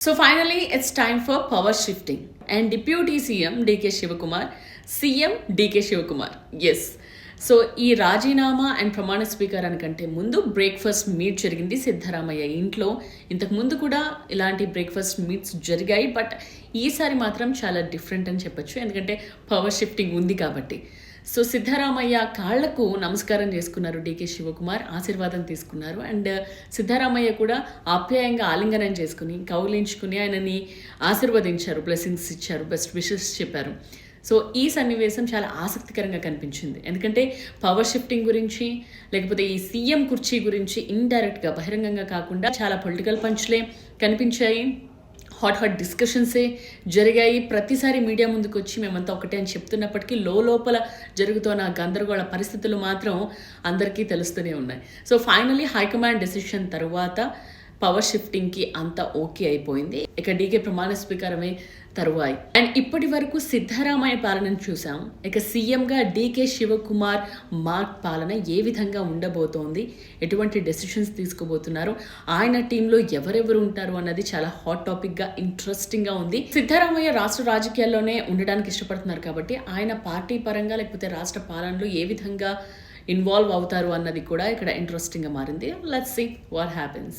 So finally, it's time for power shifting. And Deputy CM DK Shivakumar, CM DK Shivakumar. Yes. So ఈ రాజీనామా and ప్రమాణ స్వీకారానికంటే ముందు breakfast meet జరిగింది సిద్ధరామయ్య ఇంట్లో. ఇంతకు ముందు కూడా ఇలాంటి బ్రేక్ఫాస్ట్ మీట్స్ జరిగాయి, బట్ ఈసారి మాత్రం చాలా డిఫరెంట్ అని చెప్పొచ్చు, ఎందుకంటే పవర్ షిఫ్టింగ్ ఉంది కాబట్టి. సో సిద్ధరామయ్య కాళ్లకు నమస్కారం చేసుకున్నారు డీకే శివకుమార్, ఆశీర్వాదం తీసుకున్నారు. అండ్ సిద్ధరామయ్య కూడా ఆప్యాయంగా ఆలింగనం చేసుకుని కౌలించుకుని ఆయనని ఆశీర్వదించారు, బ్లెస్సింగ్స్ ఇచ్చారు, బెస్ట్ విషెస్ చెప్పారు. సో ఈ సన్నివేశం చాలా ఆసక్తికరంగా కనిపించింది, ఎందుకంటే పవర్ షిఫ్టింగ్ గురించి లేకపోతే ఈ సీఎం కుర్చీ గురించి ఇండైరెక్ట్గా బహిరంగంగా కాకుండా చాలా పొలిటికల్ పంచ్లే కనిపించాయి, హాట్ డిస్కషన్సే జరిగాయి. ప్రతిసారి మీడియా ముందుకు వచ్చి మేమంతా ఒకటే అని చెప్తున్నప్పటికీ లోపల జరుగుతున్న గందరగోళ పరిస్థితులు మాత్రం అందరికీ తెలుస్తూనే ఉన్నాయి. సో ఫైనలీ హైకమాండ్ డెసిషన్ తర్వాత పవర్ షిఫ్టింగ్కి అంతా ఓకే అయిపోయింది. ఇక డీకే ప్రమాణ స్వీకారమే తరువాయి. అండ్ ఇప్పటి వరకు సిద్ధరామయ్య పాలనను చూసాం, ఇక సీఎంగా డీకే శివకుమార్ మార్క్ పాలన ఏ విధంగా ఉండబోతోంది, ఎటువంటి డెసిషన్స్ తీసుకోబోతున్నారు, ఆయన టీంలో ఎవరెవరు ఉంటారు అన్నది చాలా హాట్ టాపిక్గా ఇంట్రెస్టింగ్గా ఉంది. సిద్ధరామయ్య రాష్ట్ర రాజకీయాల్లోనే ఉండడానికి ఇష్టపడుతున్నారు కాబట్టి ఆయన పార్టీ పరంగా లేకపోతే రాష్ట్ర పాలనలో ఏ విధంగా ఇన్వాల్వ్ అవుతారు అన్నది కూడా ఇక్కడ ఇంట్రెస్టింగ్గా మారింది. Let's see what happens.